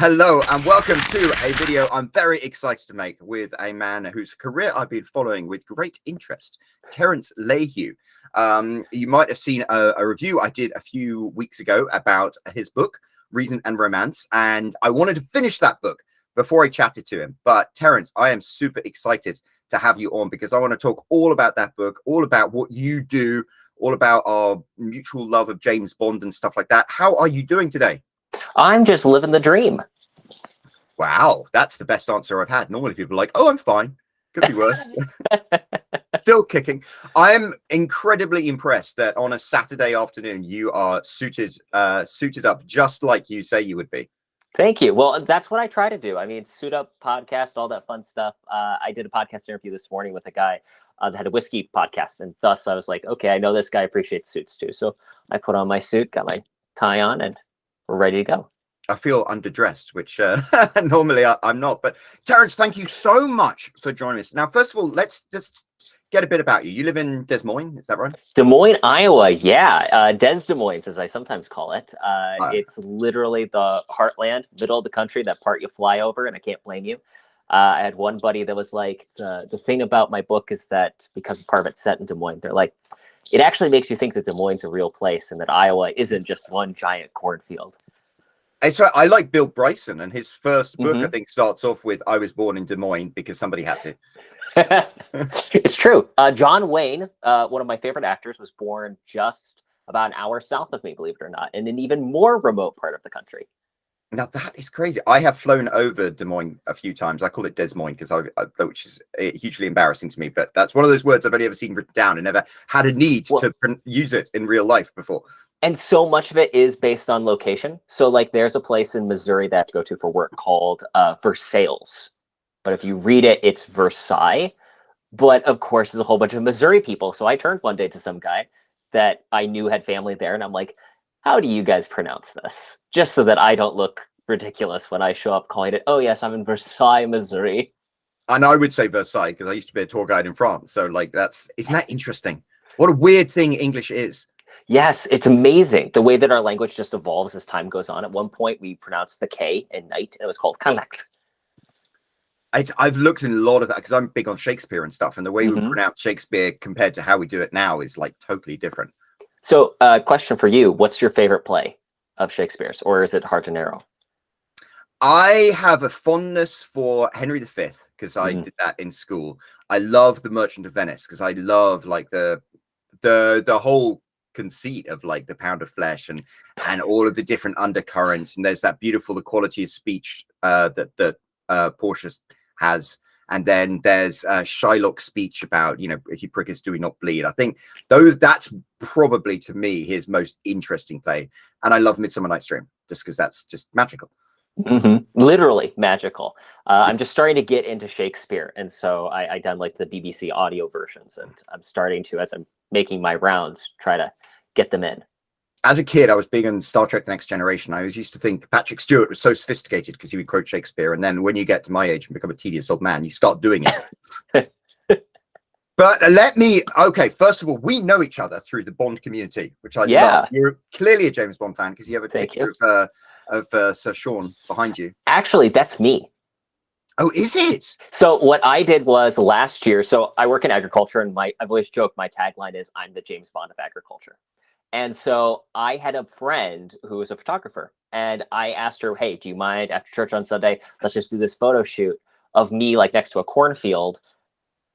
Hello and welcome to a video I'm very excited to make with a man whose career I've been following with great interest, Terrance Layhew. You might have seen a review I did a few weeks ago about his book, Reason and Romance, and I wanted to finish that book before I chatted to him. But Terrance, I am super excited to have you on because I want to talk all about that book, all about what you do, all about our mutual love of James Bond and stuff like that. How are you doing today? I'm just living the dream. Wow, that's the best answer I've had. Normally people are like, oh, I'm fine. Could be worse. Still kicking. I'm incredibly impressed that on a Saturday afternoon, you are suited up just like you say you would be. Thank you. Well, that's what I try to do. I mean, suit up, podcast, all that fun stuff. I did a podcast interview this morning with a guy that had a whiskey podcast. And thus I was like, okay, I know this guy appreciates suits too. So I put on my suit, got my tie on, and we're ready to go. I feel underdressed, which normally I'm not. But Terrance, thank you so much for joining us. Now, first of all, let's just get a bit about you. You live in Des Moines, is that right? Des Moines, Iowa. Yeah. Des Moines, as I sometimes call it. It's literally the heartland, middle of the country, that part you fly over, and I can't blame you. I had one buddy that was like, the thing about my book is that because part of it's set in Des Moines, they're like, it actually makes you think that Des Moines is a real place and that Iowa isn't just one giant cornfield. So I like Bill Bryson, and his first book, I think, starts off with "I was born in Des Moines" because somebody had to. It's true. John Wayne, one of my favorite actors, was born just about an hour south of me, believe it or not, in an even more remote part of the country. Now that is crazy. I have flown over Des Moines a few times. I call it Des Moines because which is hugely embarrassing to me. But that's one of those words I've only ever seen written down and never had a need to use it in real life before. And so much of it is based on location. So like there's a place in Missouri that I have to go to for work called Versailles. But if you read it, it's Versailles. But of course, there's a whole bunch of Missouri people. So I turned one day to some guy that I knew had family there. And I'm like, how do you guys pronounce this? Just so that I don't look ridiculous when I show up calling it, oh, yes, I'm in Versailles, Missouri. And I would say Versailles because I used to be a tour guide in France. So like isn't that interesting? What a weird thing English is. Yes, it's amazing the way that our language just evolves as time goes on. At one point, we pronounced the K in night, and it was called Kalakt. I've looked in a lot of that because I'm big on Shakespeare and stuff, and the way we pronounce Shakespeare compared to how we do it now is like totally different. So, question for you: what's your favorite play of Shakespeare's, or is it hard to narrow? I have a fondness for Henry V because I did that in school. I love The Merchant of Venice because I love like the whole conceit of like the pound of flesh and all of the different undercurrents, and there's that beautiful equality of speech that Portia has, and then there's Shylock's speech about, you know, if you prick us, do we not bleed? I think that's probably to me his most interesting play, and I love Midsummer Night's Dream just because that's just magical. Literally magical. I'm just starting to get into Shakespeare, and so I done like the BBC audio versions, and I'm starting to, as I'm making my rounds, try to get them in. As a kid, I was big on Star Trek: The Next Generation. I always used to think Patrick Stewart was so sophisticated because he would quote Shakespeare, and then when you get to my age and become a tedious old man, you start doing it. But okay, first of all, we know each other through the Bond community, which I love. You're clearly a James Bond fan because you have a picture of Sir Sean behind you. Actually, that's me. Oh, is it? So what I did was last year, so I work in agriculture, and I've always joked my tagline is I'm the James Bond of agriculture. And so I had a friend who was a photographer, and I asked her, hey, do you mind after church on Sunday, let's just do this photo shoot of me like next to a cornfield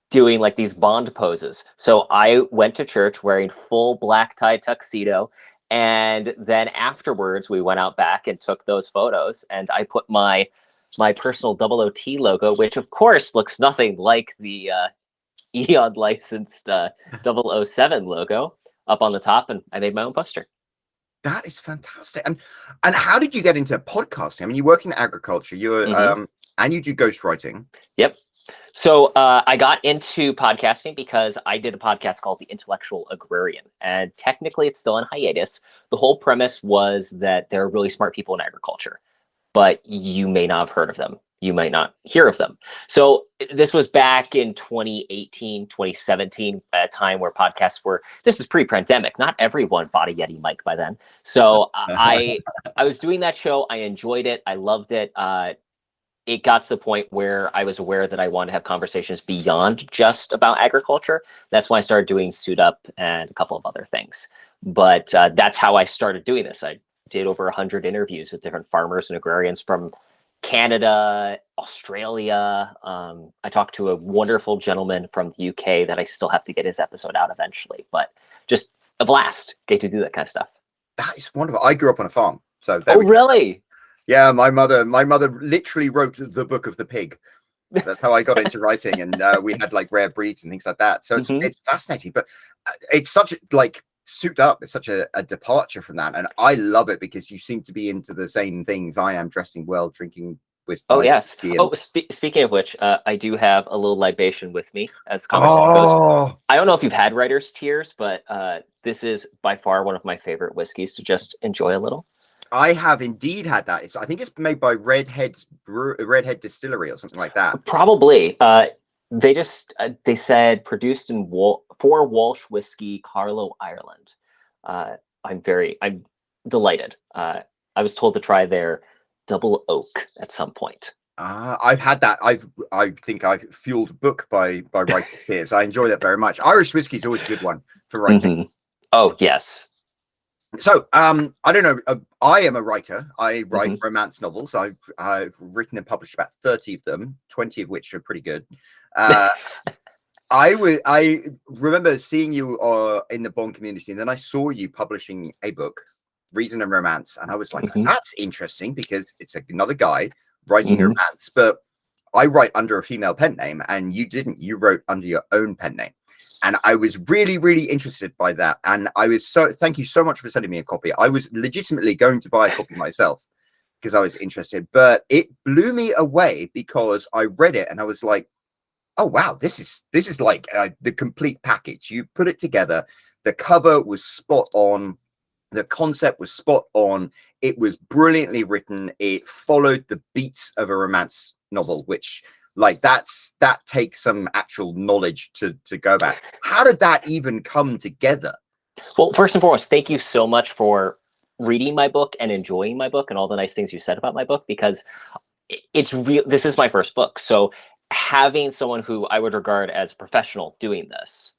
doing like these Bond poses. So I went to church wearing full black tie tuxedo. And then afterwards, we went out back and took those photos, and I put my personal 00T logo, which of course looks nothing like the Eon licensed 007 logo, up on the top, and I made my own poster. That is fantastic. And how did you get into podcasting? I mean, you work in agriculture, you're and you do ghostwriting. Yep. So I got into podcasting because I did a podcast called The Intellectual Agrarian, and technically it's still in hiatus. The whole premise was that there are really smart people in agriculture, but you may not have heard of them. you might not hear of them. So this was back in 2018, 2017, at a time where podcasts were, this is pre-pandemic. Not everyone bought a Yeti mic by then. So I was doing that show. I enjoyed it. I loved it. It got to the point where I was aware that I wanted to have conversations beyond just about agriculture. That's why I started doing Suit Up and a couple of other things. But that's how I started doing this. I did over 100 interviews with different farmers and agrarians from Canada, Australia. I talked to a wonderful gentleman from the UK that I still have to get his episode out eventually. But just a blast. Get to do that kind of stuff. That is wonderful. I grew up on a farm. So oh, really? Yeah, my mother literally wrote the Book of the Pig. That's how I got into writing, and we had like rare breeds and things like that. So it's fascinating, but it's such like Suit Up. It's such a departure from that, and I love it because you seem to be into the same things I am: dressing well, drinking with. Oh yes. Oh, speaking of which, I do have a little libation with me as the conversation goes. I don't know if you've had Writer's Tears, but this is by far one of my favorite whiskeys to just enjoy a little. I have indeed had that. I think it's made by Redhead Distillery or something like that. Probably. They said produced in for Walsh Whiskey, Carlow, Ireland. I'm delighted. I was told to try their double oak at some point. I've had that. I think I've fueled a book by writing Tears. I enjoy that very much. Irish whiskey is always a good one for writing. Oh yes. So, I don't know. I am a writer. I write romance novels. I've written and published about 30 of them, 20 of which are pretty good. I remember seeing you in the Bond community, and then I saw you publishing a book, Reason and Romance, and I was like, that's interesting because it's another guy writing a romance, but I write under a female pen name, and you didn't. You wrote under your own pen name. And I was really, really interested by that. And thank you so much for sending me a copy. I was legitimately going to buy a copy myself because I was interested, but it blew me away because I read it and I was like, oh, wow, this is like the complete package. You put it together. The cover was spot on. The concept was spot on. It was brilliantly written. It followed the beats of a romance novel, which like that takes some actual knowledge to go back. How did that even come together? Well, first and foremost, thank you so much for reading my book and enjoying my book and all the nice things you said about my book, because it's real. This is my first book. So having someone who I would regard as a professional doing this,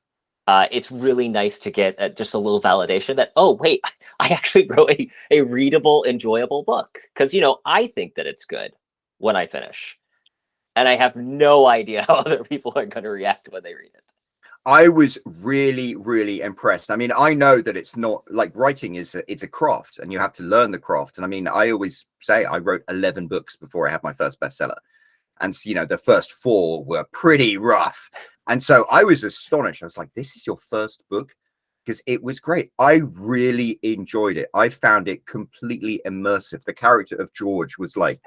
it's really nice to get just a little validation that, oh, wait, I actually wrote a readable, enjoyable book. Because, I think that it's good when I finish. And I have no idea how other people are going to react when they read it. I was really, really impressed. I mean, I know that it's not like writing it's a craft and you have to learn the craft. And I mean, I always say I wrote 11 books before I had my first bestseller. And, the first 4 were pretty rough. And so I was astonished. I was like, this is your first book? Because it was great. I really enjoyed it. I found it completely immersive. The character of George was like,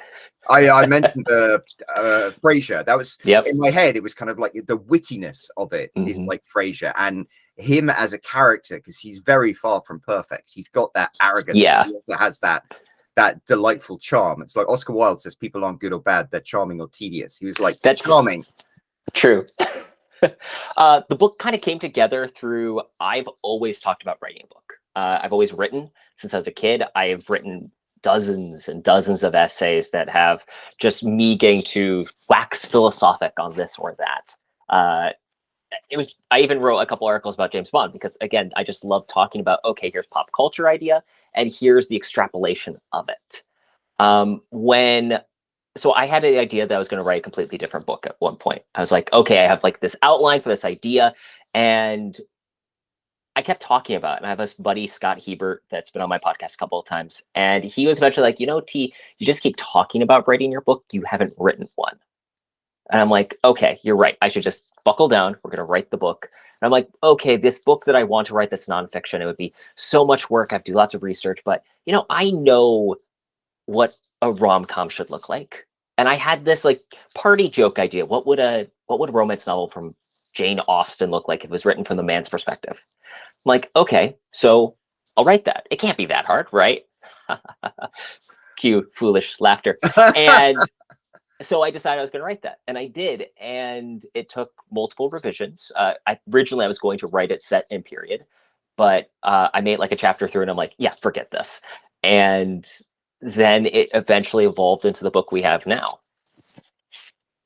I mentioned Frasier. That was in my head. It was kind of like the wittiness of it is like Frasier, and him as a character, because he's very far from perfect. He's got that arrogance. Yeah. He also has that delightful charm. It's like Oscar Wilde says, people aren't good or bad. They're charming or tedious. He was like, that's charming. True. The book kind of came together through, I've always talked about writing a book. I've always written since I was a kid. I've written dozens and dozens of essays that have just me getting to wax philosophic on this or that. I even wrote a couple articles about James Bond because, again, I just love talking about, okay, here's pop culture idea and here's the extrapolation of it. So I had the idea that I was going to write a completely different book at one point. I was like, okay, I have like this outline for this idea. And I kept talking about it. And I have this buddy, Scott Hebert, that's been on my podcast a couple of times. And he was eventually like, T, you just keep talking about writing your book. You haven't written one. And I'm like, okay, you're right. I should just buckle down. We're going to write the book. And I'm like, okay, this book that I want to write, that's nonfiction, it would be so much work. I have to do lots of research. But, I know what a rom-com should look like. And I had this like party joke idea. What would a romance novel from Jane Austen look like if it was written from the man's perspective? I'm like, okay, so I'll write that. It can't be that hard, right? Cue foolish laughter. And So I decided I was going to write that, and I did, and it took multiple revisions. Originally I was going to write it set in period, but I made like a chapter through, and I'm like, yeah, forget this. And then it eventually evolved into the book we have now.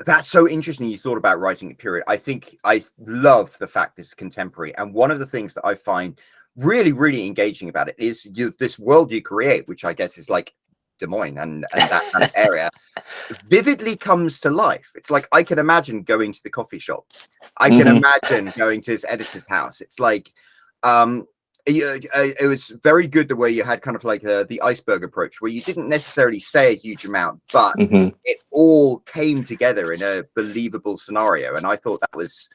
That's so interesting. You thought about writing it period. I think I love the fact that it's contemporary. And one of the things that I find really, really engaging about it is this world you create, which I guess is like Des Moines and that kind of area, vividly comes to life. It's like I can imagine going to the coffee shop. I can imagine going to his editor's house. It's like it was very good the way you had kind of like the iceberg approach, where you didn't necessarily say a huge amount, but it all came together in a believable scenario. And I thought that was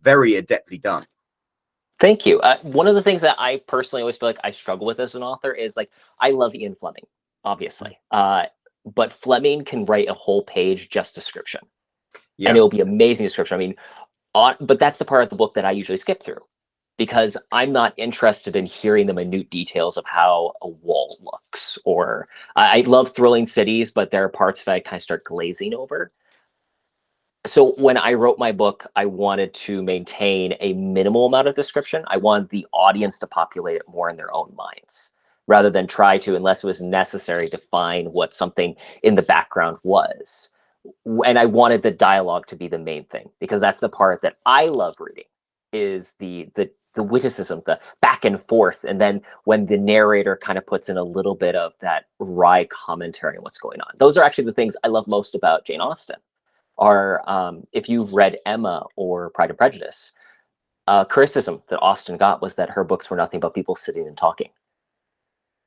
very adeptly done. Thank you. One of the things that I personally always feel like I struggle with as an author is like, I love Ian Fleming, obviously, but Fleming can write a whole page just description, and it will be amazing description. I mean, but that's the part of the book that I usually skip through, because I'm not interested in hearing the minute details of how a wall looks. Or I love thrilling cities, but there are parts of it I kind of start glazing over. So when I wrote my book, I wanted to maintain a minimal amount of description. I wanted the audience to populate it more in their own minds, rather than try to, unless it was necessary, define what something in the background was. And I wanted the dialogue to be the main thing, because that's the part that I love reading, is the witticism, the back and forth. And then when the narrator kind of puts in a little bit of that wry commentary on what's going on. Those are actually the things I love most about Jane Austen. If you've read Emma or Pride and Prejudice, criticism that Austen got was that her books were nothing but people sitting and talking.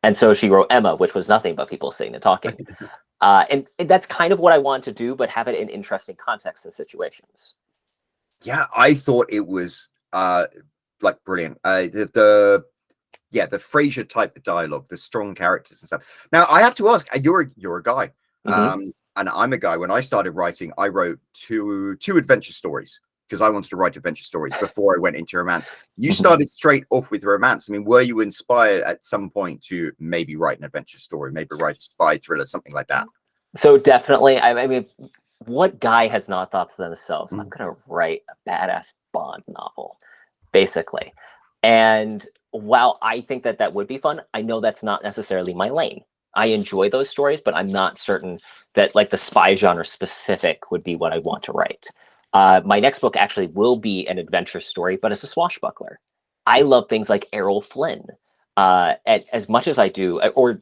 And so she wrote Emma, which was nothing but people sitting and talking. And that's kind of what I want to do, but have it in interesting contexts and situations. Yeah, I thought it was like brilliant. The Frasier type of dialogue, the strong characters and stuff. Now I have to ask, you're a guy. And I'm a guy. When I started writing, I wrote two adventure stories, because I wanted to write adventure stories before I went into romance. You started straight off with romance. I mean, were you inspired at some point to maybe write an adventure story, maybe write a spy thriller, something like that? So definitely, I mean, what guy has not thought to themselves, I'm going to write a badass Bond novel, basically. And while I think that that would be fun, I know that's not necessarily my lane. I enjoy those stories, but I'm not certain that like the spy genre specific would be what I want to write. My next book actually will be an adventure story, but it's a swashbuckler. I love things like Errol Flynn, as much as I do, or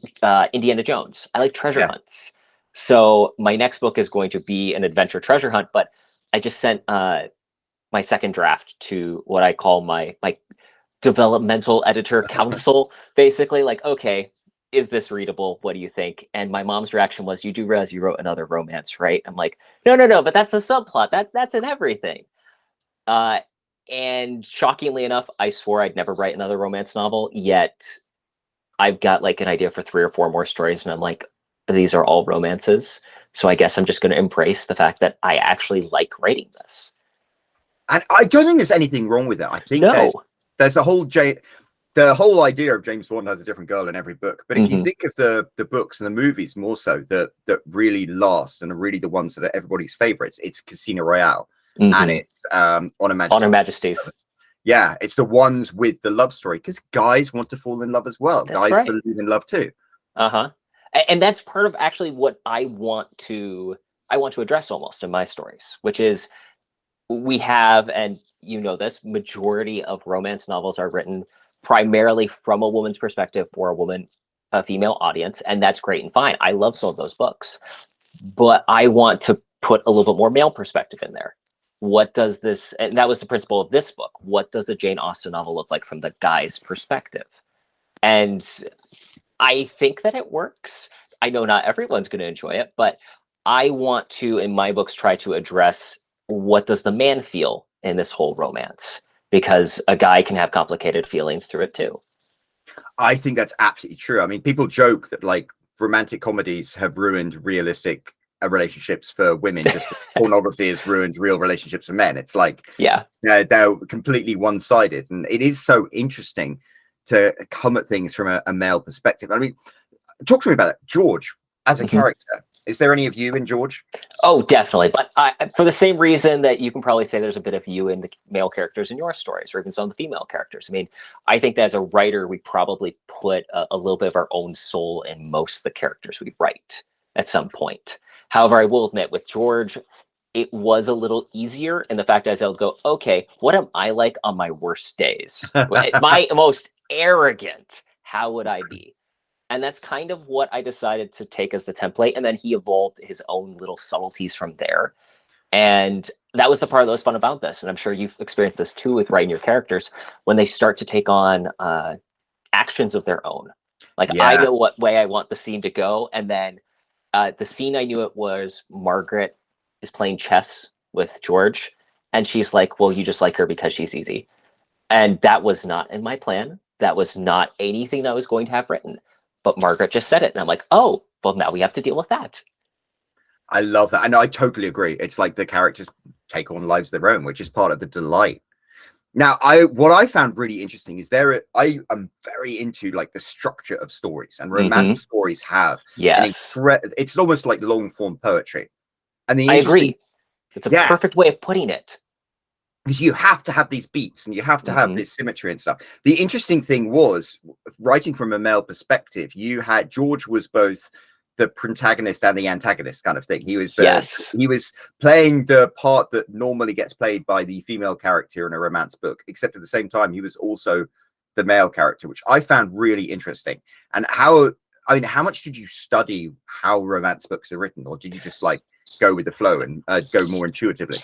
Indiana Jones. I like treasure hunts. So my next book is going to be an adventure treasure hunt, but I just sent my second draft to what I call my developmental editor council, basically like, okay, is this readable? What do you think? And my mom's reaction was, you do realize you wrote another romance, right? I'm like, no, but that's the subplot. That's in everything. And shockingly enough, I swore I'd never write another romance novel, yet I've got like an idea for 3 or 4 more stories, and I'm like, these are all romances. So I guess I'm just going to embrace the fact that I actually like writing this. And I don't think there's anything wrong with it. I think there's the whole idea of James Bond has a different girl in every book. But if you think of the books and the movies more so that really last and are really the ones that are everybody's favorites, it's Casino Royale and it's Honor Majesty's. Yeah, it's the ones with the love story, because guys want to fall in love as well. That's guys believe in love too. And that's part of actually what I want to address almost in my stories, which is we have, and you know this, majority of romance novels are written primarily from a woman's perspective for a female audience, and that's great and fine. I love some of those books, but I want to put a little bit more male perspective in there. What does this, and that was the principle of this book, what does a Jane Austen novel look like from the guy's perspective? And I think that it works. I know not everyone's going to enjoy it, but I want to, in my books, try to address what does the man feel in this whole romance, because a guy can have complicated feelings through it too. I think that's absolutely true. I mean, people joke that like romantic comedies have ruined realistic relationships for women, just as pornography has ruined real relationships for men. It's like, they're completely one-sided. And it is so interesting to come at things from a male perspective. I mean, talk to me about it. George, as a character, Is there any of you in George? Oh, definitely. But for the same reason that you can probably say there's a bit of you in the male characters in your stories, or even some of the female characters. I mean, I think that as a writer, we probably put a little bit of our own soul in most of the characters we write at some point. However, I will admit with George, it was a little easier in the fact as I would go, okay, what am I like on my worst days? My most arrogant, how would I be? And that's kind of what I decided to take as the template. And then he evolved his own little subtleties from there. And that was the part that was fun about this. And I'm sure you've experienced this too with writing your characters when they start to take on actions of their own. Like I Yeah, know what way I want the scene to go. And then the scene I knew it was Margaret is playing chess with George. And she's like, well, you just like her because she's easy. And that was not in my plan. That was not anything that I was going to have written. But Margaret just said it. And I'm like, oh, well, now we have to deal with that. I love that. And I totally agree. It's like the characters take on lives of their own, which is part of the delight. Now, what I found really interesting is I am very into like the structure of stories, and romance stories have an Yes. it's almost like long form poetry. And the I interesting, agree. It's a yeah, perfect way of putting it. because you have to have these beats and you have to have this symmetry and stuff. The interesting thing was, writing from a male perspective, George was both the protagonist and the antagonist kind of thing. He was he was playing the part that normally gets played by the female character in a romance book, except at the same time he was also the male character, which I found really interesting. And how much did you study how romance books are written, or did you just like go with the flow and go more intuitively?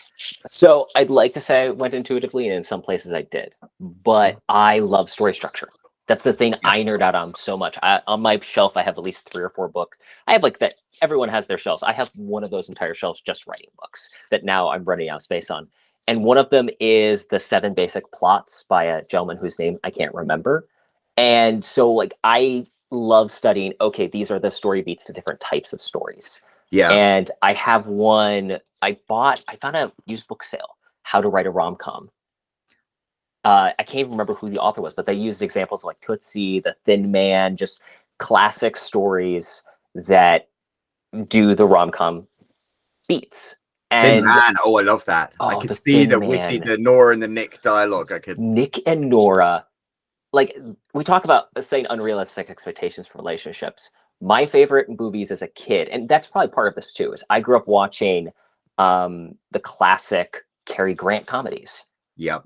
So I'd like to say I went intuitively, and in some places I did. But I love story structure. That's the thing Yeah. I nerd out on so much. On my shelf, I have at least 3 or 4 books. I have like that. Everyone has their shelves. I have one of those entire shelves just writing books that now I'm running out of space on. And one of them is the 7 Basic Plots by a gentleman whose name I can't remember. And so like I love studying, okay, these are the story beats to different types of stories. Yeah. And I have one I found a used book sale, How to Write a Rom-Com. I can't even remember who the author was, but they used examples like Tootsie, The Thin Man, just classic stories that do the rom-com beats. Thin And Man. Oh, I love that. I oh, could The see Thin the witty, Man, the Nora and the Nick dialogue. I could. Nick and Nora. Like we talk about saying unrealistic expectations for relationships. My favorite movies as a kid, and that's probably part of this too, is I grew up watching the classic Cary Grant comedies. Yep.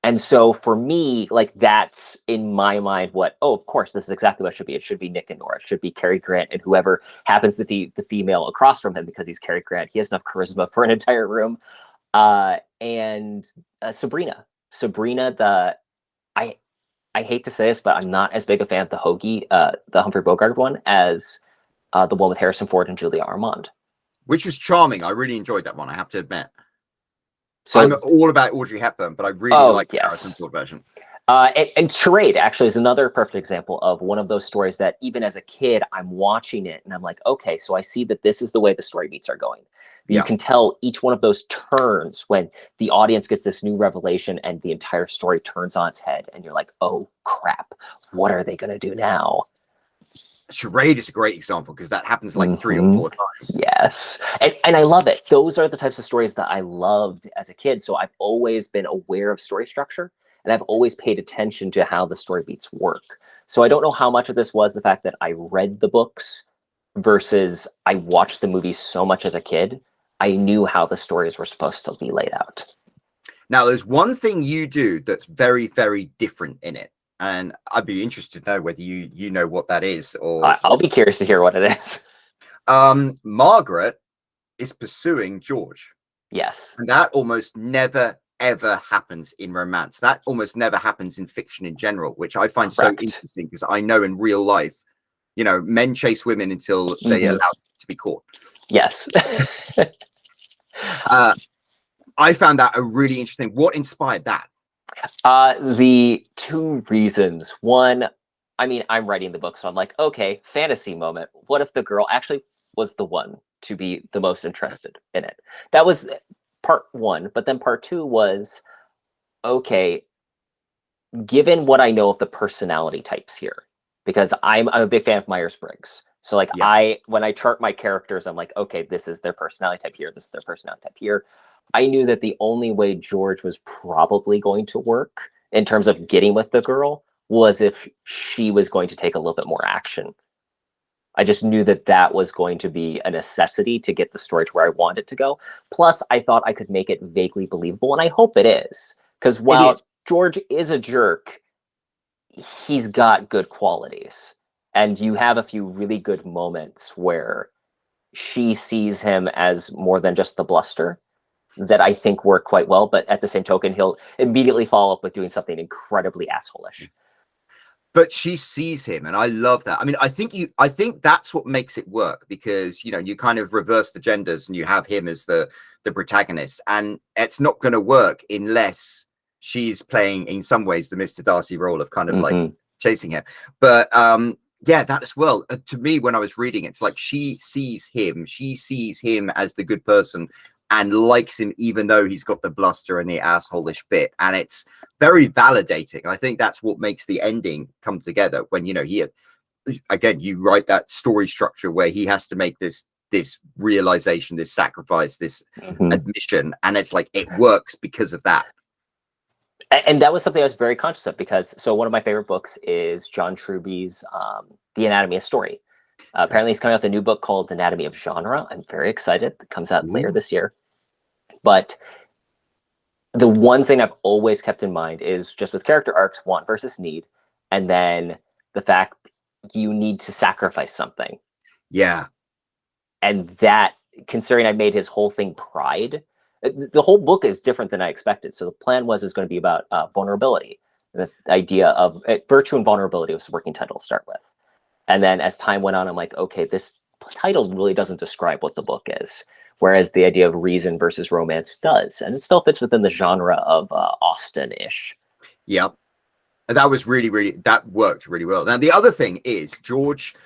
And so for me, like that's in my mind what, oh, of course, this is exactly what it should be. It should be Nick and Nora. It should be Cary Grant and whoever happens to be the female across from him because he's Cary Grant. He has enough charisma for an entire room. And Sabrina. Sabrina, I I hate to say this, but I'm not as big a fan of the Hoagie, the Humphrey Bogart one, as the one with Harrison Ford and Julia Ormond. Which was charming. I really enjoyed that one, I have to admit. So I'm all about Audrey Hepburn, but I really like the Harrison Ford version. And Charade actually is another perfect example of one of those stories that even as a kid, I'm watching it and I'm like, okay, so I see that this is the way the story beats are going. You can tell each one of those turns when the audience gets this new revelation and the entire story turns on its head. And you're like, oh, crap. What are they going to do now? Charade is a great example because that happens like 3 or 4 times. Yes. And I love it. Those are the types of stories that I loved as a kid. So I've always been aware of story structure and I've always paid attention to how the story beats work. So I don't know how much of this was the fact that I read the books versus I watched the movies so much as a kid. I knew how the stories were supposed to be laid out. Now, there's one thing you do that's very, very different in it. And I'd be interested to know whether you know what that is. Or I'll be curious to hear what it is. Margaret is pursuing George. Yes. And that almost never, ever happens in romance. That almost never happens in fiction in general, which I find so interesting because I know in real life, you know, men chase women until they allow them to be caught. Yes. I found that a really interesting. What inspired that? The 2 reasons. One, I mean, I'm writing the book, so I'm like, okay, fantasy moment. What if the girl actually was the one to be the most interested in it? That was part 1. But then part 2 was, okay, given what I know of the personality types here, because I'm a big fan of Myers-Briggs. So like Yeah. when I chart my characters, I'm like, okay, this is their personality type here, this is their personality type here. I knew that the only way George was probably going to work in terms of getting with the girl was if she was going to take a little bit more action. I just knew that that was going to be a necessity to get the story to where I wanted it to go. Plus, I thought I could make it vaguely believable, and I hope it is. Because It is. while George is a jerk, he's got good qualities. And you have a few really good moments where she sees him as more than just the bluster that I think work quite well. But at the same token, he'll immediately follow up with doing something incredibly assholish. But she sees him, and I love that. I mean, I think that's what makes it work, because you kind of reverse the genders and you have him as the protagonist, and it's not going to work unless she's playing in some ways the Mr. Darcy role of kind of like chasing him. But yeah, that as well. To me, when I was reading, it's like she sees him as the good person and likes him, even though he's got the bluster and the assholish bit. And it's very validating. I think that's what makes the ending come together when, he, again, you write that story structure where he has to make this realization, this sacrifice, this admission. And it's like, it works because of that. And that was something I was very conscious of, because one of my favorite books is John Truby's The Anatomy of Story. Apparently he's coming out with a new book called The Anatomy of Genre. I'm very excited. It comes out later this year. But the one thing I've always kept in mind is just with character arcs, want versus need, and then the fact you need to sacrifice something. Yeah. And that, considering I made his whole thing pride, the whole book is different than I expected. So the plan was going to be about vulnerability. The idea of virtue and vulnerability was the working title to start with. And then as time went on, I'm like, okay, this title really doesn't describe what the book is. Whereas the idea of reason versus romance does. And it still fits within the genre of Austen-ish. Yep. That was that worked really well. Now, the other thing is, George,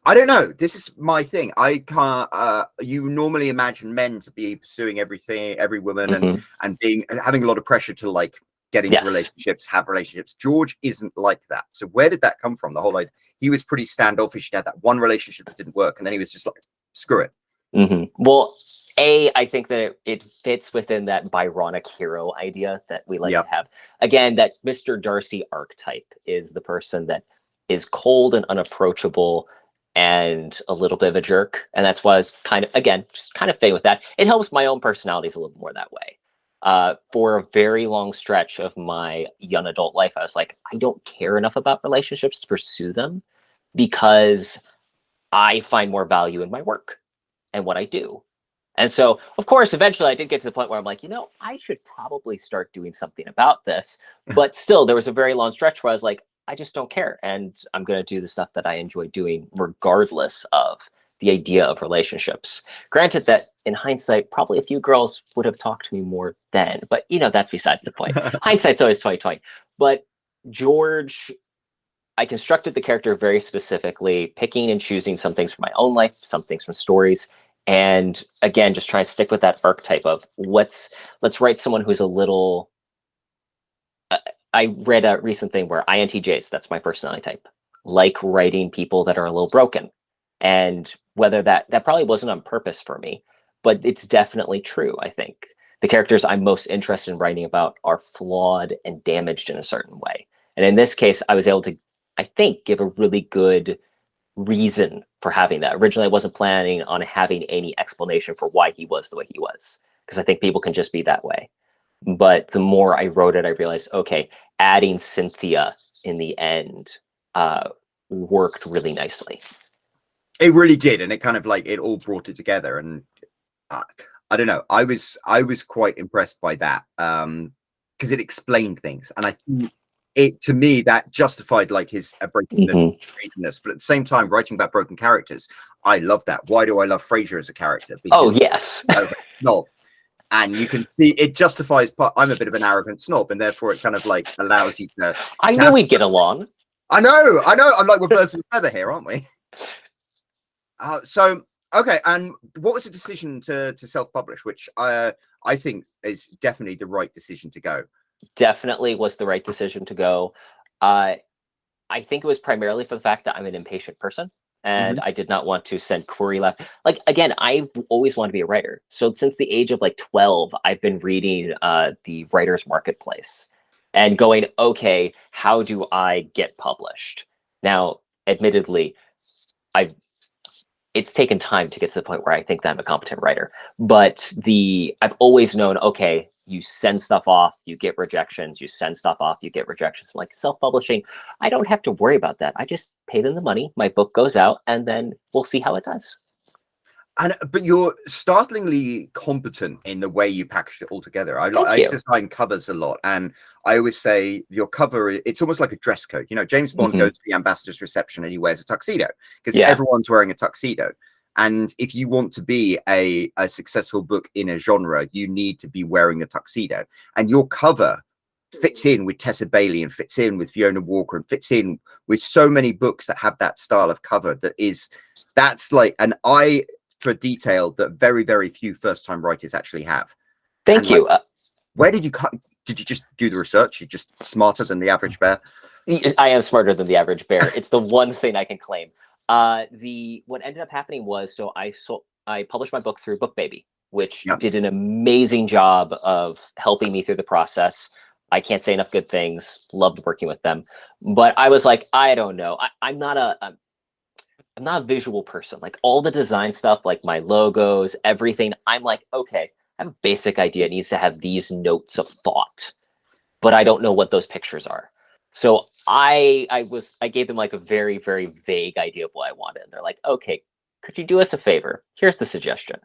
I don't know, this is my thing. I can't, you normally imagine men to be pursuing everything, every woman, and having a lot of pressure to like get into relationships, have relationships. George isn't like that. So where did that come from? The whole idea, he was pretty standoffish. He had that one relationship that didn't work, and then he was just like, screw it. Well, I think that it fits within that Byronic hero idea that we like to have. Again, that Mr. Darcy archetype is the person that is cold and unapproachable and a little bit of a jerk. And that's why I was kind of fade with that. It helps my own personalities a little more that way. For a very long stretch of my young adult life, I was like, I don't care enough about relationships to pursue them, because I find more value in my work and what I do. And so, of course, eventually I did get to the point where I'm like, I should probably start doing something about this. But still, there was a very long stretch where I was like, I just don't care. And I'm going to do the stuff that I enjoy doing, regardless of the idea of relationships. Granted that in hindsight, probably a few girls would have talked to me more then. But, that's besides the point. Hindsight's always 20/20. But George, I constructed the character very specifically, picking and choosing some things from my own life, some things from stories. And again, just trying to stick with that archetype of let's write someone who's a little. I read a recent thing where INTJs, that's my personality type, like writing people that are a little broken. And whether that probably wasn't on purpose for me, but it's definitely true, I think. The characters I'm most interested in writing about are flawed and damaged in a certain way. And in this case, I was able to, I think, give a really good reason for having that. Originally, I wasn't planning on having any explanation for why he was the way he was, because I think people can just be that way. But the more I wrote it, I realized, okay, adding Cynthia in the end worked really nicely. It really did, and it kind of like it all brought it together. And I don't know, I was quite impressed by that, because it explained things, and I think it, to me, that justified like his brokenness. But at the same time, writing about broken characters, I love that. Why do I love Frasier as a character? Because yes, snob, and you can see it justifies. I'm a bit of an arrogant snob, and therefore it kind of like allows you to. I knew we'd get along. I know. I'm like, we're birds of a feather here, aren't we? So okay, and what was the decision to self-publish, which I think is definitely the right decision to go? Definitely was the right decision to go. I think it was primarily for the fact that I'm an impatient person. and I did not want to send query left. Like, again, I always wanted to be a writer. So since the age of like 12, I've been reading the Writer's Marketplace and going, okay, how do I get published? Now, admittedly, it's taken time to get to the point where I think that I'm a competent writer. But I've always known, okay, you send stuff off, you get rejections, you send stuff off, you get rejections. Like self-publishing, I don't have to worry about that. I just pay them the money, my book goes out, and then we'll see how it does. But you're startlingly competent in the way you package it all together. I design covers a lot, and I always say your cover, it's almost like a dress code. You know, James Bond goes to the ambassador's reception and he wears a tuxedo because everyone's wearing a tuxedo. And if you want to be a successful book in a genre, you need to be wearing a tuxedo. And your cover fits in with Tessa Bailey and fits in with Fiona Walker and fits in with so many books that have that style of cover that's like an eye for detail that very, very few first-time writers actually have. Thank you. Where did you cut? Did you just do the research? You're just smarter than the average bear? I am smarter than the average bear. It's the one thing I can claim. What ended up happening was, so I published my book through BookBaby, which did an amazing job of helping me through the process. I can't say enough good things. Loved working with them. But I was like, I don't know. I'm not a visual person. Like all the design stuff, like my logos, everything, I'm like, okay, I have a basic idea. It needs to have these notes of thought, but I don't know what those pictures are. So I gave them like a very, very vague idea of what I wanted. And they're like, okay, could you do us a favor? Here's the suggestion.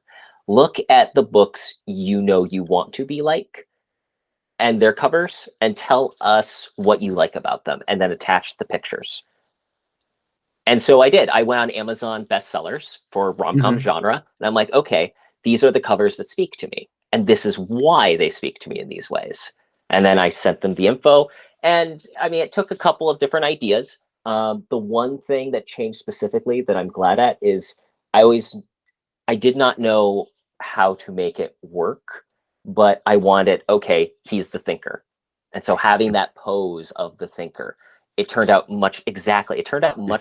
Look at the books you want to be like and their covers and tell us what you like about them and then attach the pictures. And so I did. I went on Amazon bestsellers for rom-com genre. And I'm like, okay, these are the covers that speak to me. And this is why they speak to me in these ways. And then I sent them the info. And I mean, it took a couple of different ideas. The one thing that changed specifically that I'm glad at is I did not know how to make it work, but I wanted, okay, he's the thinker. And so having that pose of the thinker, it turned out much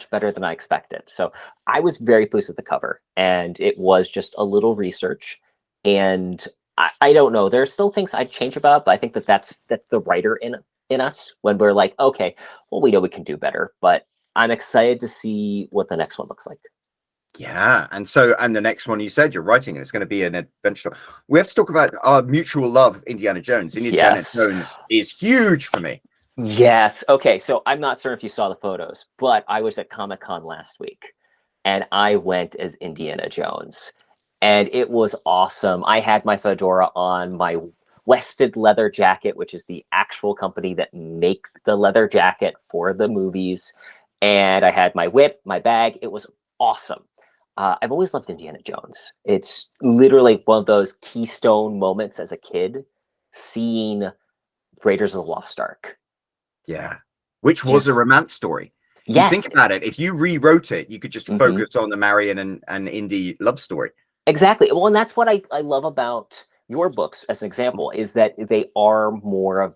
better than I expected. So I was very pleased with the cover, and it was just a little research. And I don't know, there's still things I'd change about, but I think that's the writer in us when we're like, okay, well, we know we can do better, but I'm excited to see what the next one looks like. Yeah, and the next one you said you're writing, it's going to be an adventure. We have to talk about our mutual love of Indiana Jones. Indiana Jones is huge for me. Yes. Okay. So I'm not certain if you saw the photos, but I was at Comic-Con last week and I went as Indiana Jones and it was awesome. I had my fedora on, my Wested leather jacket, which is the actual company that makes the leather jacket for the movies. And I had my whip, my bag. It was awesome. I've always loved Indiana Jones. It's literally one of those keystone moments as a kid, seeing Raiders of the Lost Ark. Yeah, which was a romance story. Yes. You think about it, if you rewrote it, you could just focus on the Marion and Indy love story. Exactly. Well, and that's what I love about your books, as an example, is that they are more of,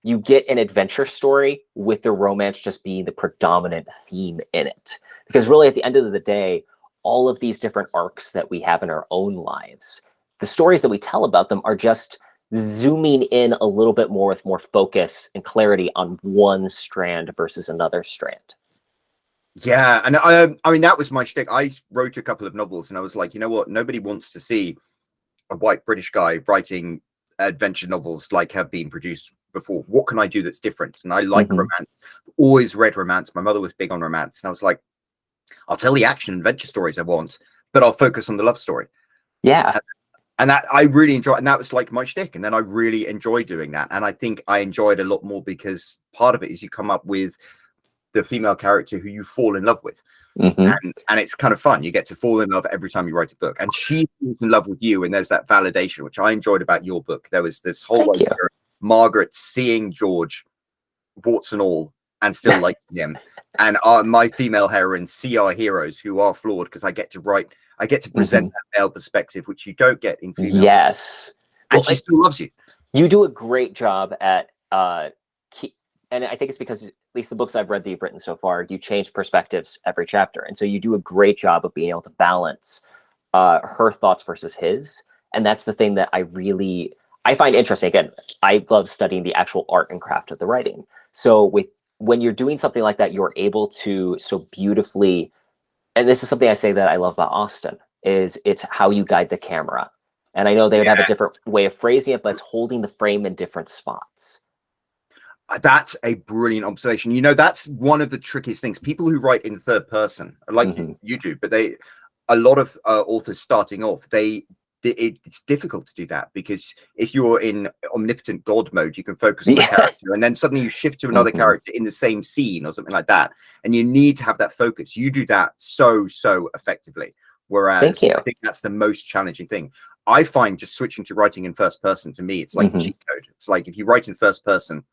you get an adventure story with the romance just being the predominant theme in it. Because really, at the end of the day, all of these different arcs that we have in our own lives, the stories that we tell about them are just zooming in a little bit more with more focus and clarity on one strand versus another strand. Yeah, and I mean, that was my shtick. I wrote a couple of novels and I was like, you know what? Nobody wants to see a white British guy writing adventure novels like have been produced before. What can I do that's different? And I like romance. Always read romance. My mother was big on romance. And I was like, I'll tell the action adventure stories I want, but I'll focus on the love story. Yeah. And that I really enjoy, and that was like my shtick. And then I really enjoy doing that. And I think I enjoy it a lot more because part of it is you come up with the female character who you fall in love with. And it's kind of fun. You get to fall in love every time you write a book. And she falls in love with you. And there's that validation, which I enjoyed about your book. There was this whole idea of Margaret seeing George, warts and all, and still liking him. And my female heroines see our heroes who are flawed because I get to present that male perspective, which you don't get in female. Yes. And she still loves you. You do a great job at and I think it's because at least the books I've read that you've written so far, you change perspectives every chapter, and so you do a great job of being able to balance her thoughts versus his, and that's the thing that I find interesting. Again, I love studying the actual art and craft of the writing. So when you're doing something like that, you're able to so beautifully, and this is something I say that I love about Austen, is it's how you guide the camera. And I know they would have a different way of phrasing it, but it's holding the frame in different spots. That's a brilliant observation. You know, that's one of the trickiest things. People who write in third person, like you do, but a lot of authors starting off, it's difficult to do that, because if you're in omnipotent God mode, you can focus on the character, and then suddenly you shift to another character in the same scene or something like that, and you need to have that focus. You do that so effectively. Whereas I think that's the most challenging thing. I find just switching to writing in first person, to me, it's like cheat code. It's like if you write in first person,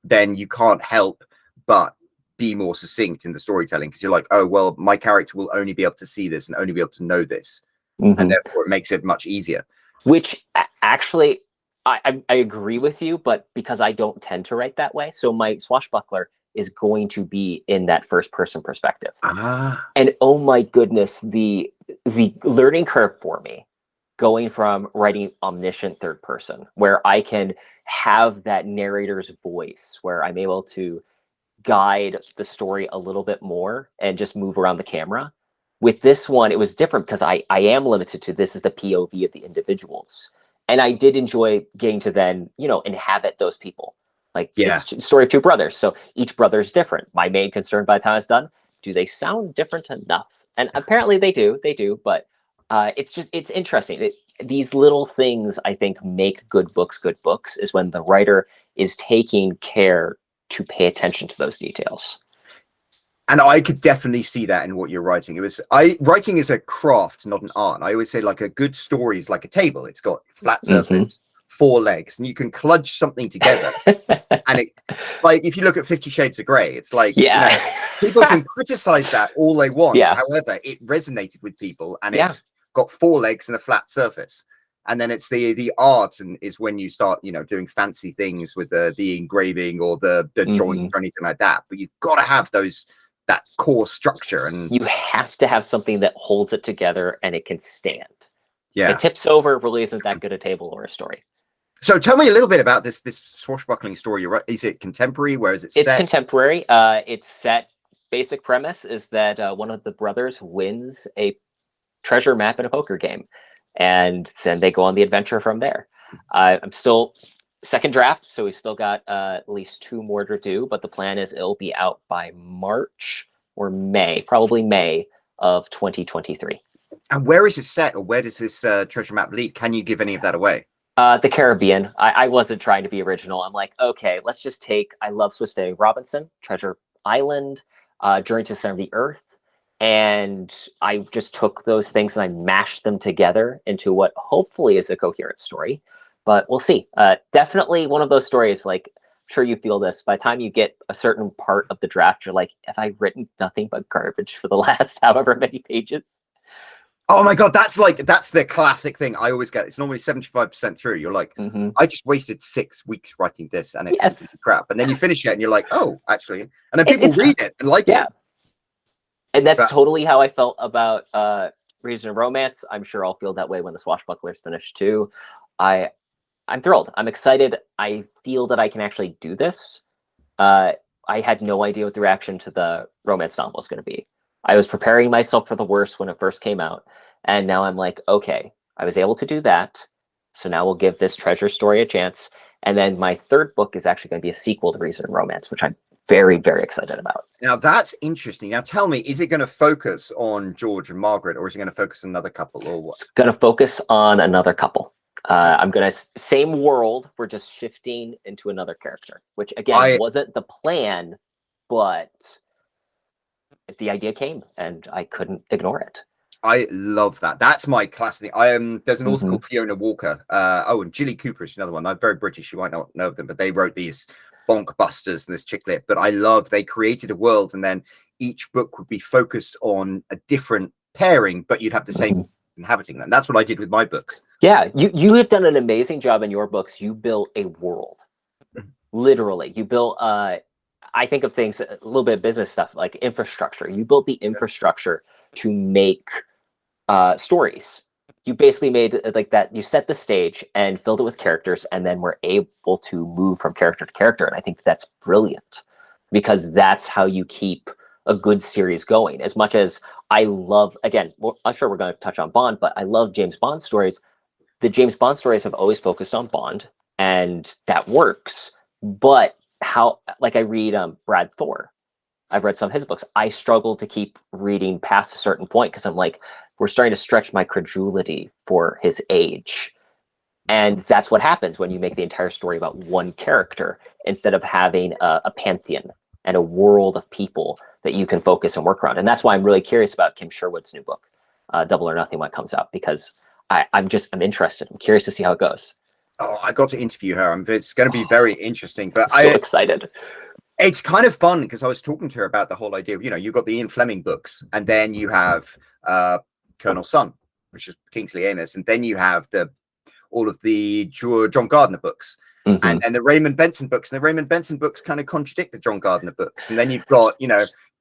then you can't help but be more succinct in the storytelling, because you're like, oh, well, my character will only be able to see this and only be able to know this. And therefore it makes it much easier. Which actually, I agree with you, but because I don't tend to write that way, so my swashbuckler is going to be in that first person perspective. And oh my goodness, the learning curve for me, going from writing omniscient third person, where I can have that narrator's voice, where I'm able to guide the story a little bit more and just move around the camera. With this one, it was different because I am limited to, this is the POV of the individuals. And I did enjoy getting to then, inhabit those people. Like, it's a story of two brothers. So each brother is different. My main concern by the time it's done, do they sound different enough? And apparently they do, but it's interesting. These little things, I think, make good books, is when the writer is taking care to pay attention to those details. And I could definitely see that in what you're writing. Writing is a craft, not an art. And I always say, like, a good story is like a table. It's got flat surface, 4 legs, and you can cludge something together. And it, like, if you look at 50 Shades of Grey, it's like, people can criticize that all they want. However, it resonated with people, and it's got 4 legs and a flat surface. And then it's the art, and is when you start, doing fancy things with the engraving or the joint or anything like that. But you've got to have that core structure, and you have to have something that holds it together and it can stand. If it tips over, it really isn't that good a table or a story. So tell me a little bit about this swashbuckling story. Is it contemporary? Where is it set? It's contemporary. It's set. Basic premise is that one of the brothers wins a treasure map in a poker game, and then they go on the adventure from there. I'm still second draft, so we've still got at least 2 more to do, but the plan is it'll be out by March or May, probably May of 2023. And where is it set, or where does this treasure map lead? Can you give any of that away? The Caribbean. I wasn't trying to be original. I'm like, okay, let's just take, I love Swiss Family Robinson, Treasure Island, Journey to the Center of the Earth, and I just took those things and I mashed them together into what hopefully is a coherent story. But we'll see. Definitely one of those stories, like, I'm sure you feel this, by the time you get a certain part of the draft, you're like, have I written nothing but garbage for the last however many pages? Oh my God, that's the classic thing I always get. It's normally 75% through. You're like, I just wasted 6 weeks writing this, and it's crap. And then you finish it and you're like, oh, actually. And then people read it and like it. And that's totally how I felt about Reason and Romance. I'm sure I'll feel that way when the Swashbuckler's finished too. I'm thrilled. I'm excited. I feel that I can actually do this. I had no idea what the reaction to the romance novel was going to be. I was preparing myself for the worst when it first came out. And now I'm like, okay, I was able to do that. So now we'll give this treasure story a chance. And then my third book is actually going to be a sequel to Reason and Romance, which I'm very, very excited about. Now, that's interesting. Now, tell me, is it going to focus on George and Margaret, or is it going to focus on another couple, or what? It's going to focus on another couple. I'm going to, same world, we're just shifting into another character, which, again, wasn't the plan, but the idea came, and I couldn't ignore it. I love that. That's my classic. There's an author called Fiona Walker. And Gilly Cooper is another one. They're very British. You might not know of them, but they wrote these bonk busters and this chick lit. But I love, they created a world, and then each book would be focused on a different pairing, but you'd have the same inhabiting them. That's what I did with my books. Yeah, you have done an amazing job in your books. You built a world. Literally. You built I think of things a little bit of business stuff like infrastructure. You built the infrastructure to make stories. You basically made like that. You set the stage and filled it with characters, and then we're able to move from character to character. And I think that's brilliant because that's how you keep a good series going. As much as I love, again, I'm sure we're going to touch on Bond, but I love James Bond stories. The James Bond stories have always focused on Bond, and that works. But how, like I read Brad Thor. I've read some of his books. I struggle to keep reading past a certain point because I'm like, we're starting to stretch my credulity for his age. And that's what happens when you make the entire story about one character instead of having a pantheon and a world of people that you can focus and work around. And that's why I'm really curious about Kim Sherwood's new book, Double or Nothing, when it comes out, because I'm interested. I'm curious to see how it goes. Oh, I got to interview her. It's going to be very interesting. But So excited. It's kind of fun because I was talking to her about the whole idea of, you've got the Ian Fleming books, and then you have Colonel Sun, which is Kingsley Amis, and then you have all of the John Gardner books, and the Raymond Benson books. And the Raymond Benson books kind of contradict the John Gardner books. And then you've got,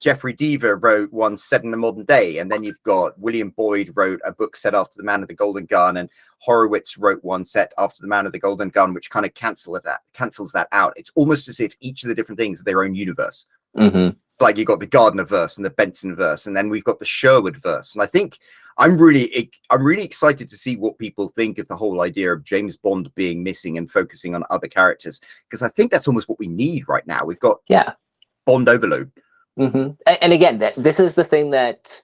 Jeffrey Deaver wrote one set in the modern day, and then you've got William Boyd wrote a book set after the Man of the Golden Gun, and Horowitz wrote one set after the Man of the Golden Gun, which kind of cancels that out. It's almost as if each of the different things are their own universe. It's like you've got the Gardner verse and the Benson verse, and then we've got the Sherwood verse. And I think I'm really excited to see what people think of the whole idea of James Bond being missing and focusing on other characters, because I think that's almost what we need right now. We've got Bond overload. And again, this is the thing that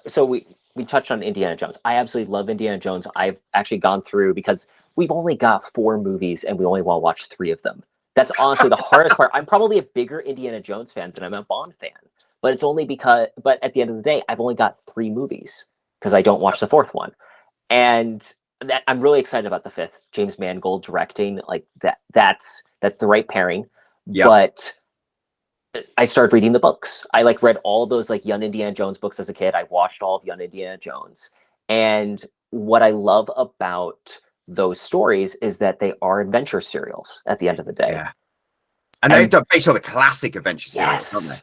so we touched on Indiana Jones. I absolutely love Indiana Jones. I've actually gone through, because we've only got 4 movies and we only want to watch 3 of them. That's honestly the hardest part. I'm probably a bigger Indiana Jones fan than I'm a Bond fan, but it's only because, but at the end of the day, I've only got 3 movies because I don't watch the 4th one. And that I'm really excited about the 5th. James Mangold directing, like that's the right pairing. Yep. But I started reading the books. I read all those Young Indiana Jones books as a kid. I watched all of Young Indiana Jones. And what I love about those stories is that they are adventure serials at the end of the day. Yeah. And they're based on the classic adventure serials, aren't they?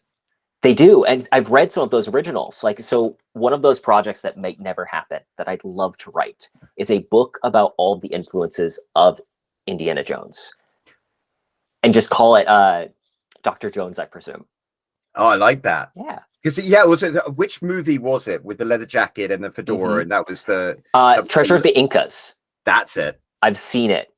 They do. And I've read some of those originals. So one of those projects that might never happen that I'd love to write is a book about all the influences of Indiana Jones. And just call it Dr. Jones, I presume. Oh, I like that. Yeah. Because which movie was it with the leather jacket and the fedora? And that was the Treasure of the Incas. That's it. I've seen it.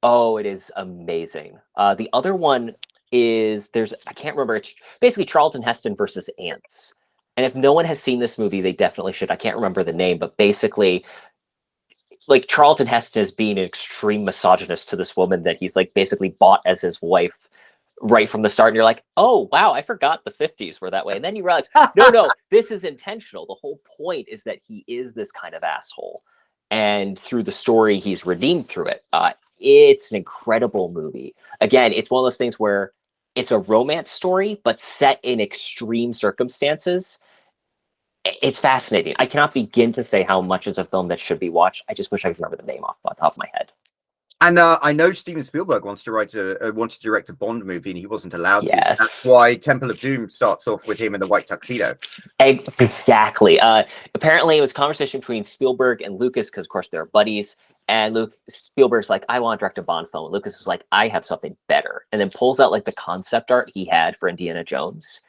Oh, it is amazing. The other one is I can't remember. It's basically Charlton Heston versus ants. And if no one has seen this movie, they definitely should. I can't remember the name, but basically, Charlton Heston is being an extreme misogynist to this woman that he's basically bought as his wife right from the start. And you're like, oh, wow, I forgot the 50s were that way. And then you realize, no, this is intentional. The whole point is that he is this kind of asshole. And through the story, he's redeemed through it. It's an incredible movie. Again, it's one of those things where it's a romance story, but set in extreme circumstances. It's fascinating. I cannot begin to say how much is a film that should be watched. I just wish I could remember the name off the top of my head. And I know Steven Spielberg wants to direct a Bond movie, and he wasn't allowed to. Yes. So that's why Temple of Doom starts off with him in the white tuxedo. Exactly. Apparently, it was a conversation between Spielberg and Lucas because, of course, they're buddies. And Spielberg's like, I want to direct a Bond film. And Lucas is like, I have something better. And then pulls out the concept art he had for Indiana Jones.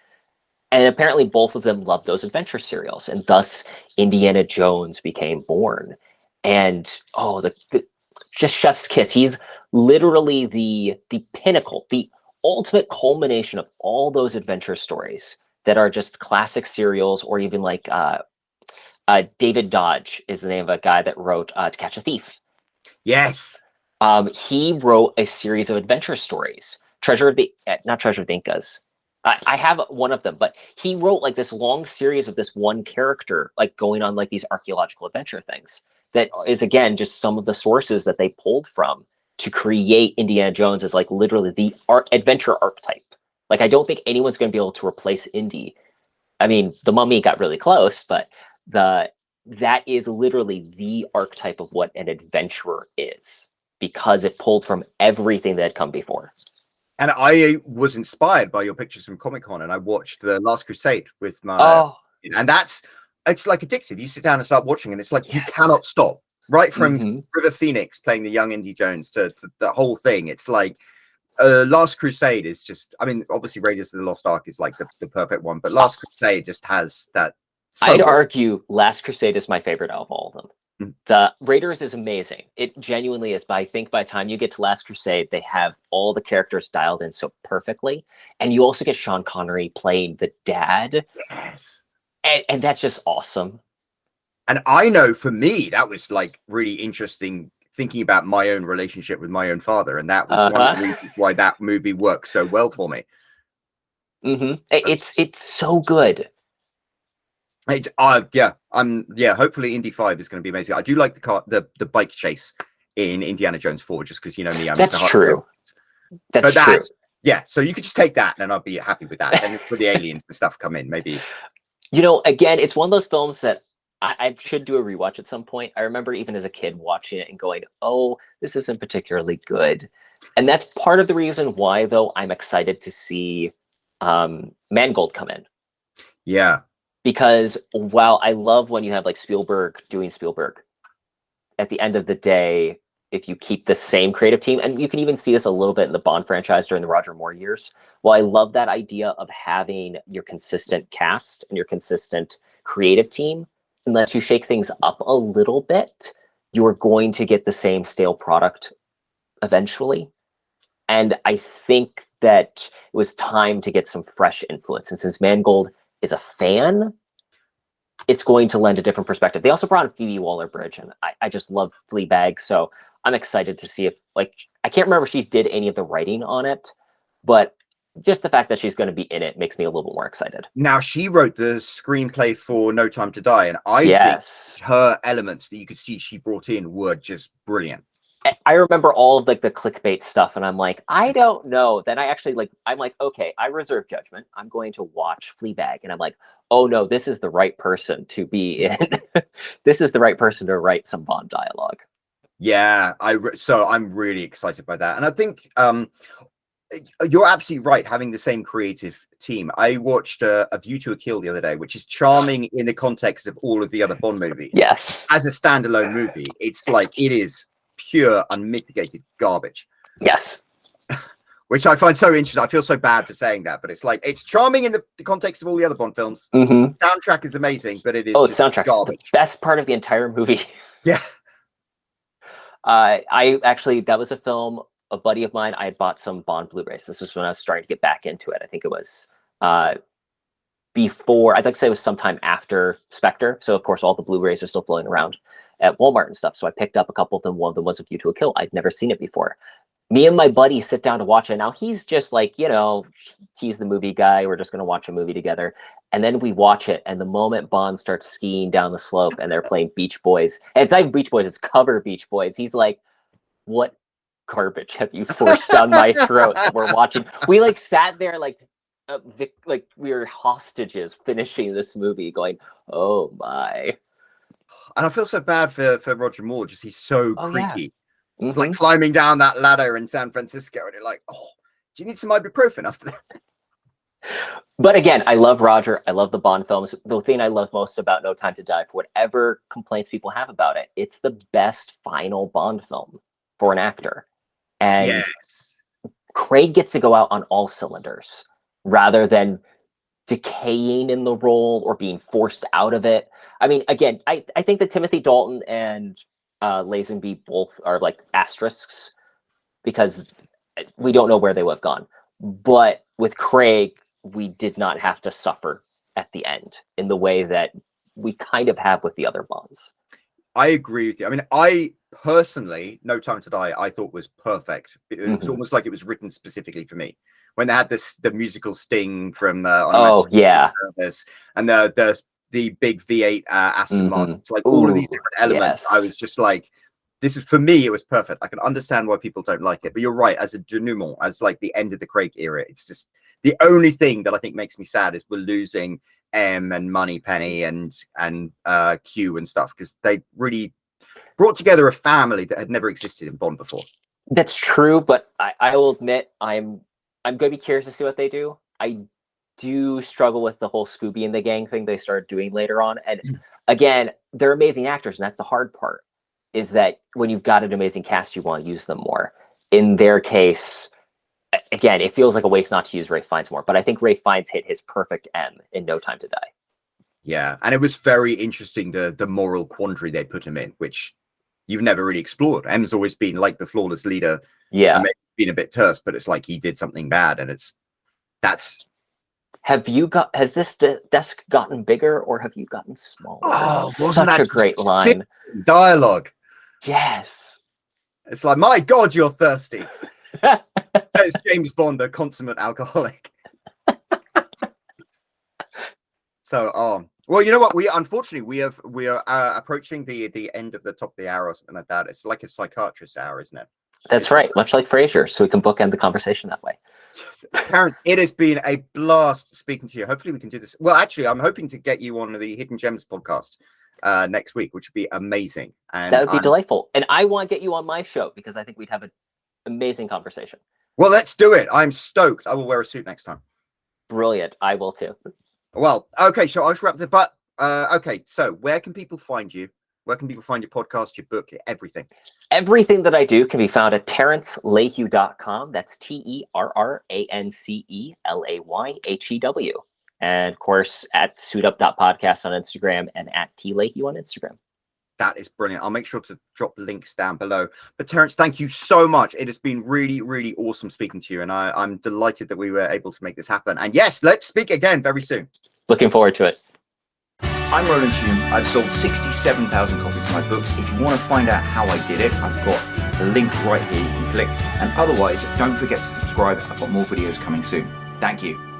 And apparently, both of them loved those adventure serials, and thus Indiana Jones became born. And just chef's kiss. He's literally the pinnacle, the ultimate culmination of all those adventure stories that are just classic serials, or even David Dodge is the name of a guy that wrote To Catch a Thief. Yes. He wrote a series of adventure stories. Not Treasure of the Incas. I have one of them, but he wrote this long series of this one character, going on these archaeological adventure things. That is, again, just some of the sources that they pulled from to create Indiana Jones as literally the adventure archetype. I don't think anyone's going to be able to replace Indy. I mean, The Mummy got really close, but that is literally the archetype of what an adventurer is, because it pulled from everything that had come before. And I was inspired by your pictures from Comic-Con, and I watched The Last Crusade with my, Oh, and it's like addictive. You sit down and start watching, and it's like you yes. cannot stop. Right from Mm-hmm. River Phoenix playing the young Indy Jones to the whole thing. It's like Last Crusade is just, I mean, obviously Raiders of the Lost Ark is like the perfect one, but Last Crusade just has that. So I'd good. argue Last Crusade is my favorite out of all of them. The Raiders is amazing. It genuinely is, but I think by the time you get to Last Crusade, they have all the characters dialed in so perfectly. And you also get Sean Connery playing the dad. Yes. And that's just awesome. And I know for me, that was like really interesting thinking about my own relationship with my own father. And that was one of the reasons why that movie worked so well for me. Mm-hmm. It's so good. It's hopefully Indy 5 is going to be amazing. I do like the bike chase in Indiana Jones 4, just because you know me, I'm That's true. That's true. Yeah, so you could just take that and I'll be happy with that. Then for the aliens and stuff come in, maybe. You know, again, it's one of those films that I should do a rewatch at some point. I remember even as a kid watching it and going, oh, this isn't particularly good. And that's part of the reason why, though, I'm excited to see Mangold come in. Yeah. Because while I love when you have like Spielberg doing Spielberg, at the end of the day, if you keep the same creative team, and you can even see this a little bit in the Bond franchise during the Roger Moore years. Well, I love that idea of having your consistent cast and your consistent creative team, unless you shake things up a little bit, you're going to get the same stale product eventually. And I think that it was time to get some fresh influence. And since Mangold is a fan, it's going to lend a different perspective. They also brought in Phoebe Waller-Bridge, and I just love Fleabag, so I'm excited to see if, like, I can't remember if she did any of the writing on it, but just the fact that she's going to be in it makes me a little bit more excited. Now, she wrote the screenplay for No Time to Die, and I think her elements that you could see she brought in were just brilliant. I remember all of like the clickbait stuff, and I'm like, I don't know. Then I actually I'm like, okay, I reserve judgment. I'm going to watch Fleabag, and I'm like, oh no, this is the right person to be in. This is the right person to write some Bond dialogue. Yeah, so I'm really excited by that, and I think you're absolutely right. Having the same creative team, I watched A View to a Kill the other day, which is charming in the context of all of the other Bond movies. Yes, as a standalone movie, it's like it is pure unmitigated garbage. Yes. Which I find so interesting. I feel so bad for saying that, but it's like it's charming in the context of all the other Bond films. Mm-hmm. Soundtrack is amazing, but it is just soundtrack garbage. The best part of the entire movie. Yeah. I actually, that was a film, a buddy of mine, I had bought some Bond Blu-rays. This was when I was starting to get back into it. I think it was before, I'd like to say it was sometime after Spectre. So of course, all the Blu-rays are still floating around at Walmart and stuff. So I picked up a couple of them. One of them was A View to a Kill. I'd never seen it before. Me and my buddy sit down to watch it. Now he's just like, you know, he's the movie guy. We're just going to watch a movie together. And then we watch it. And the moment Bond starts skiing down the slope and they're playing Beach Boys, and it's not even Beach Boys, it's cover Beach Boys. He's like, what garbage have you forced down my throat that we're watching? We like sat there like we were hostages finishing this movie going, oh my. And I feel so bad for Roger Moore. Just he's so creaky. Yeah. It's like climbing down that ladder in San Francisco, and you're like, oh, do you need some ibuprofen after that? But again, I love Roger. I love the Bond films. The thing I love most about No Time to Die, for whatever complaints people have about it, it's the best final Bond film for an actor. And yes. Craig gets to go out on all cylinders rather than decaying in the role or being forced out of it. I mean, again, I think that Timothy Dalton and Lazenby both are like asterisks because we don't know where they would have gone. But with Craig, we did not have to suffer at the end in the way that we kind of have with the other Bonds. I agree with you. I mean, I personally, No Time to Die, I thought was perfect. It was almost like it was written specifically for me. When they had the musical sting from Service, and the big V8 Aston Martin, like all of these different elements, yes. I was just like, this is, for me, it was perfect. I can understand why people don't like it, but you're right. As a denouement, as like the end of the Craig era, it's just the only thing that I think makes me sad is we're losing M and Moneypenny and Q and stuff, because they really brought together a family that had never existed in Bond before. That's true, but I will admit I'm I'm going to be curious to see what they do. I do struggle with the whole Scooby and the gang thing they started doing later on. And again, they're amazing actors, and that's the hard part, is that when you've got an amazing cast, you want to use them more. In their case, again, it feels like a waste not to use Ralph Fiennes more, but I think Ralph Fiennes hit his perfect M in No Time to Die. Yeah, and it was very interesting, the moral quandary they put him in, which you've never really explored. M's always been like the flawless leader. Yeah. Maybe been a bit terse, but it's like he did something bad, and that's... Has this desk gotten bigger, or have you gotten smaller? Oh, wasn't such that a great line. Dialogue. Yes. It's like, my God, you're thirsty. Says James Bond, the consummate alcoholic. So, well, you know what? We are approaching the end of the top of the hour or something like that. It's like a psychiatrist's hour, isn't it? That's right. Much like Frasier, so we can bookend the conversation that way. Yes. Terrance, it has been a blast speaking to you. Hopefully we can do this. Well, actually, I'm hoping to get you on the Hidden Gems podcast next week, which would be amazing. And that would be delightful. And I want to get you on my show because I think we'd have an amazing conversation. Well, let's do it. I'm stoked. I will wear a suit next time. Brilliant. I will too. Well, okay, so I'll just wrap it. But okay, so where can people find you? Where can people find your podcast, your book, everything? Everything that I do can be found at terrancelayhew.com. That's TerranceLayhew. And of course, at suitup.podcast on Instagram and at tlayhew on Instagram. That is brilliant. I'll make sure to drop links down below. But Terrance, thank you so much. It has been really, really awesome speaking to you. And I'm delighted that we were able to make this happen. And yes, let's speak again very soon. Looking forward to it. I'm Roland. I've sold 67,000 copies of my books. If you want to find out how I did it, I've got the link right here you can click. And otherwise, don't forget to subscribe. I've got more videos coming soon. Thank you.